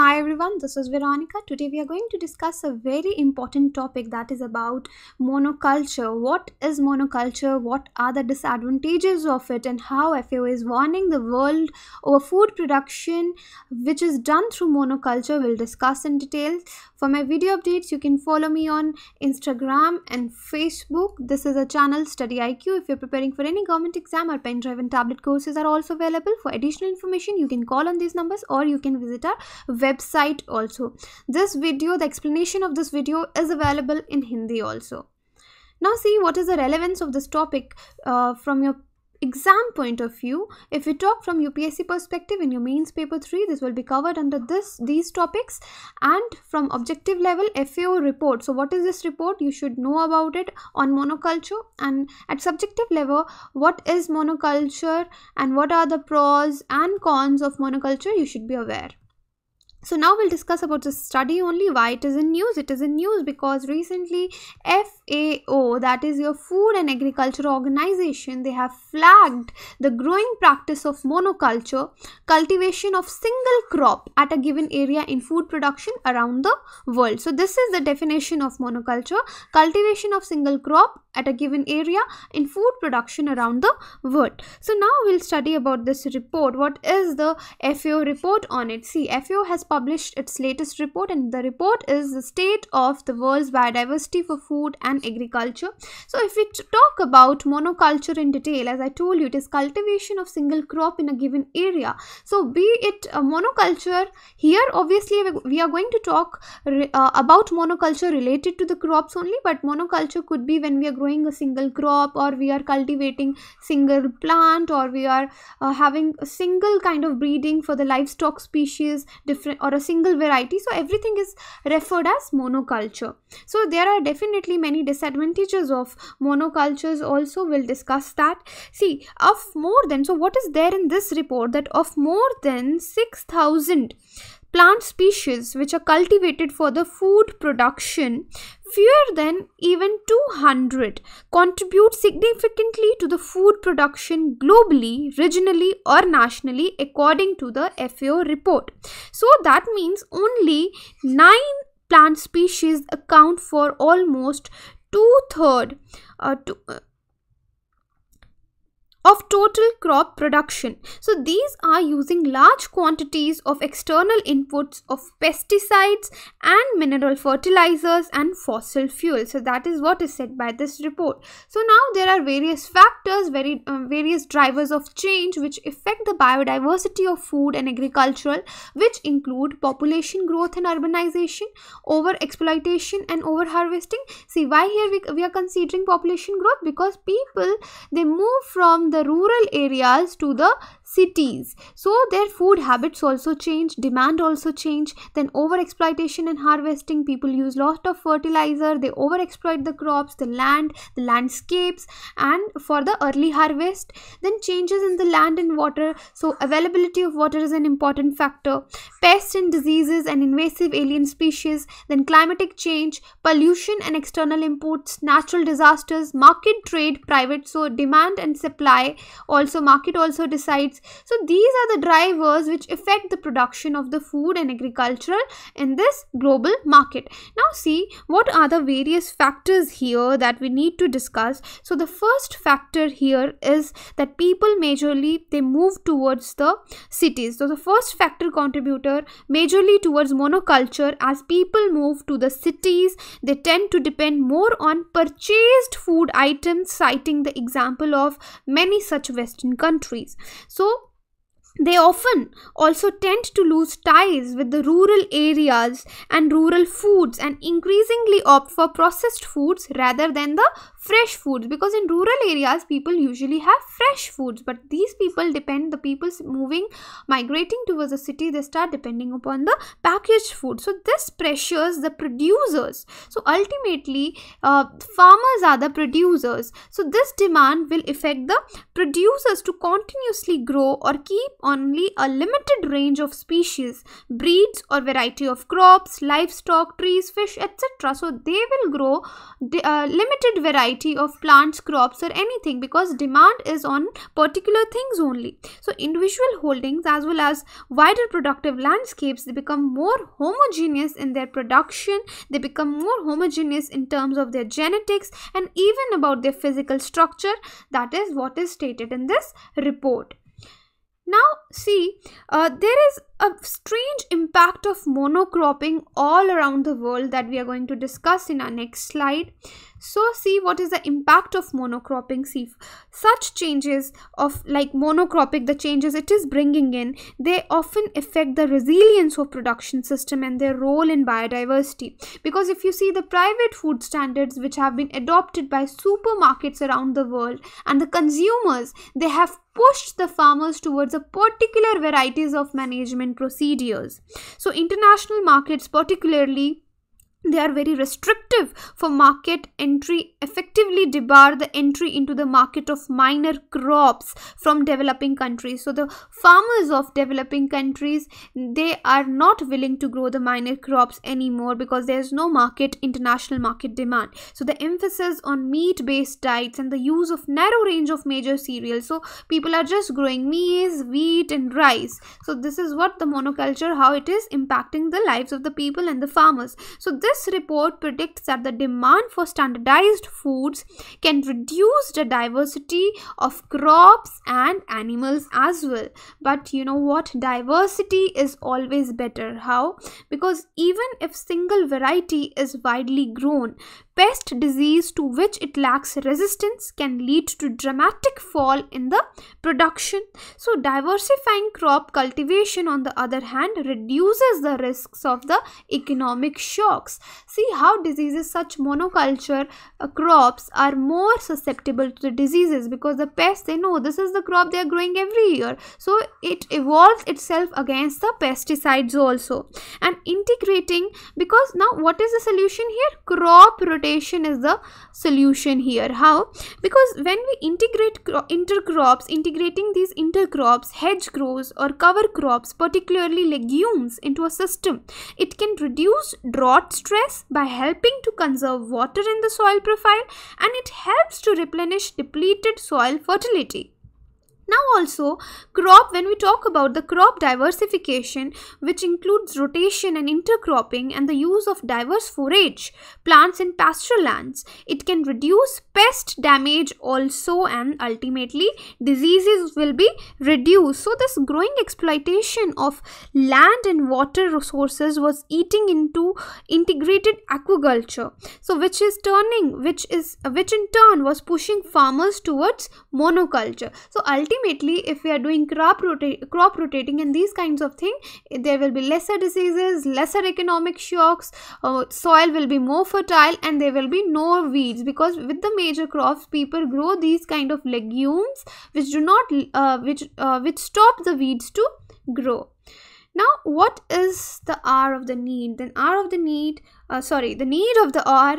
Hi everyone, this is Veronica. Today we are going to discuss a very important topic, that is about monoculture. What is monoculture? What are the disadvantages of it, and how FAO is warning the world over food production which is done through monoculture? We'll discuss in detail. For my video updates, you can follow me on Instagram and Facebook. This is a channel StudyIQ. If you're preparing for any government exam, our pen drive and tablet courses are also available. For additional information, you can call on these numbers or you can visit our website also. This video, the explanation of this video is available in Hindi also. Now see what is the relevance of this topic from your exam point of view. If we talk from UPSC perspective, in your mains paper 3, this will be covered under these topics. And from objective level, FAO report. So what is this report? You should know about it on monoculture. And at subjective level, what is monoculture and what are the pros and cons of monoculture, you should be aware. So now we'll discuss about the study only. Why it is in news? It is in news because recently FAO, that is your Food and Agriculture Organization, they have flagged the growing practice of monoculture, cultivation of single crop at a given area in food production around the world. So this is the definition of monoculture: cultivation of single crop at a given area in food production around the world. So now we'll study about this report. What is the FAO report on it? See, FAO has published its latest report, and the report is the state of the world's biodiversity for food and agriculture. So if we talk about monoculture in detail, as I told you, it is cultivation of single crop in a given area. So be it a monoculture, here obviously we are going to talk about monoculture related to the crops only, but monoculture could be when we are growing a single crop, or we are cultivating single plant, or we are having a single kind of breeding for the livestock species, different or a single variety. So everything is referred as monoculture. So there are definitely many disadvantages of monocultures also. We'll discuss that. See, of more than, so what is there in this report, that of more than 6,000 plant species which are cultivated for the food production, fewer than even 200 contribute significantly to the food production globally, regionally or nationally, according to the FAO report. So that means only 9 plant species account for almost 2/3 of total crop production. So these are using large quantities of external inputs of pesticides and mineral fertilizers and fossil fuels. So that is what is said by this report. So now there are various factors, various drivers of change which affect the biodiversity of food and agricultural, which include population growth and urbanization, over exploitation and over harvesting. See, why here we are considering population growth? Because people, they move from the rural areas to the cities, so their food habits also change, demand also change. Then over exploitation and harvesting, people use lot of fertilizer, they over exploit the crops, the land, the landscapes, and for the early harvest. Then changes in the land and water, so availability of water is an important factor. Pests and diseases and invasive alien species. Then climatic change, pollution and external inputs, natural disasters, market trade, private, so demand and supply also, market also decides. So these are the drivers which affect the production of the food and agricultural in this global market. Now see, what are the various factors here that we need to discuss. So the first factor here is that people majorly, they move towards the cities. So the first factor contributor majorly towards monoculture, as people move to the cities, they tend to depend more on purchased food items, citing the example of many such Western countries. So they often also tend to lose ties with the rural areas and rural foods, and increasingly opt for processed foods rather than the fresh foods, because in rural areas people usually have fresh foods, but these people depend, the people moving, migrating towards the city, they start depending upon the packaged food. So this pressures the producers. So ultimately farmers are the producers, so this demand will affect the producers to continuously grow or keep only a limited range of species, breeds or variety of crops, livestock, trees, fish, etc. So they will grow limited variety variety of plants, crops or anything, because demand is on particular things only. So individual holdings as well as wider productive landscapes, they become more homogeneous in their production, they become more homogeneous in terms of their genetics and even about their physical structure. That is what is stated in this report. Now see, there is a strange impact of monocropping all around the world that we are going to discuss in our next slide. So see, what is the impact of monocropping? See, such changes of like monocropping, the changes it is bringing in, they often affect the resilience of production system and their role in biodiversity. Because if you see the private food standards which have been adopted by supermarkets around the world and the consumers, they have pushed the farmers towards a particular varieties of management procedures. So international markets particularly, they are very restrictive for market entry, effectively debar the entry into the market of minor crops from developing countries. So the farmers of developing countries, they are not willing to grow the minor crops anymore because there is no market, international market demand. So the emphasis on meat-based diets and the use of narrow range of major cereals. So people are just growing maize, wheat and rice. So this is what the monoculture, how it is impacting the lives of the people and the farmers. So this report predicts that the demand for standardized foods can reduce the diversity of crops and animals as well. But you know what? Diversity is always better. How? Because even if single variety is widely grown, pest disease to which it lacks resistance can lead to dramatic fall in the production. So diversifying crop cultivation on the other hand reduces the risks of the economic shocks. See how diseases such monoculture crops are more susceptible to the diseases, because the pests, they know this is the crop they are growing every year, so it evolves itself against the pesticides also. And integrating, because now what is the solution here? Crop rotation is the solution here. How? Because when we integrate intercrops, integrating these intercrops, hedge grows or cover crops, particularly legumes, into a system, it can reduce drought stress by helping to conserve water in the soil profile, and it helps to replenish depleted soil fertility. Now also, when we talk about the crop diversification, which includes rotation and intercropping and the use of diverse forage plants in pasture lands, it can reduce pest damage also, and ultimately diseases will be reduced. So this growing exploitation of land and water resources was eating into integrated aquaculture, so which in turn was pushing farmers towards monoculture. So ultimately, if we are doing crop rotating and these kinds of things, there will be lesser diseases, lesser economic shocks, soil will be more fertile, and there will be no weeds, because with the major crops people grow these kind of legumes which do not which stop the weeds to grow. Now, what is the R of the need? Then the need of the R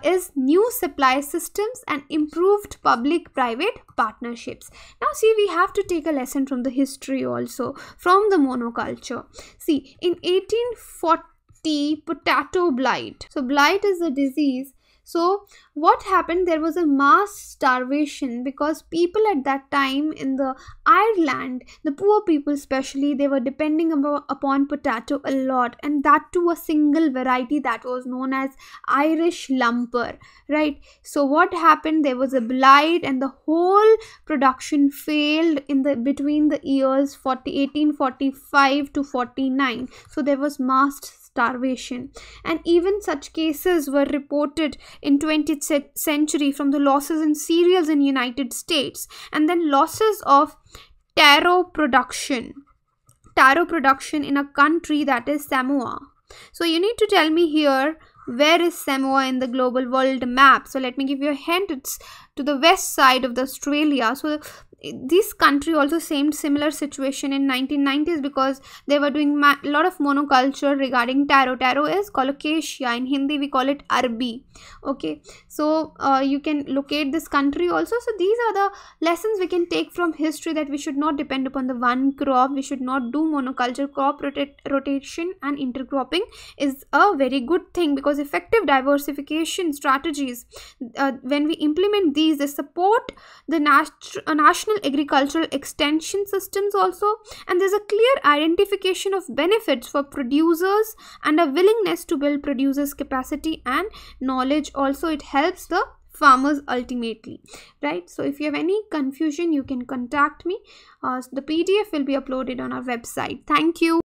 is new supply systems and improved public-private partnerships. Now, see, we have to take a lesson from the history also, from the monoculture. See, in 1840, potato blight. So, blight is a disease. So what happened? There was a mass starvation because people at that time in the Ireland, the poor people especially, they were depending upon potato a lot, and that too a single variety that was known as Irish lumper, right? So what happened? There was a blight and the whole production failed in between the years 1845 to 49. So there was mass starvation, and even such cases were reported in 20th century from the losses in cereals in United States, and then losses of taro production in a country that is Samoa. So you need to tell me here, where is Samoa in the global world map? So let me give you a hint. It's to the west side of the Australia. So this country also same similar situation in 1990s, because they were doing a lot of monoculture regarding taro. Taro is colocasia, in Hindi we call it arbi. Okay, so you can locate this country also. So these are the lessons we can take from history, that we should not depend upon the one crop, we should not do monoculture. Crop rotation and intercropping is a very good thing, because effective diversification strategies, when we implement these, they support the national agricultural extension systems also, and there's a clear identification of benefits for producers and a willingness to build producers capacity and knowledge also. It helps the farmers ultimately, right? So if you have any confusion, you can contact me. The PDF will be uploaded on our website. Thank you.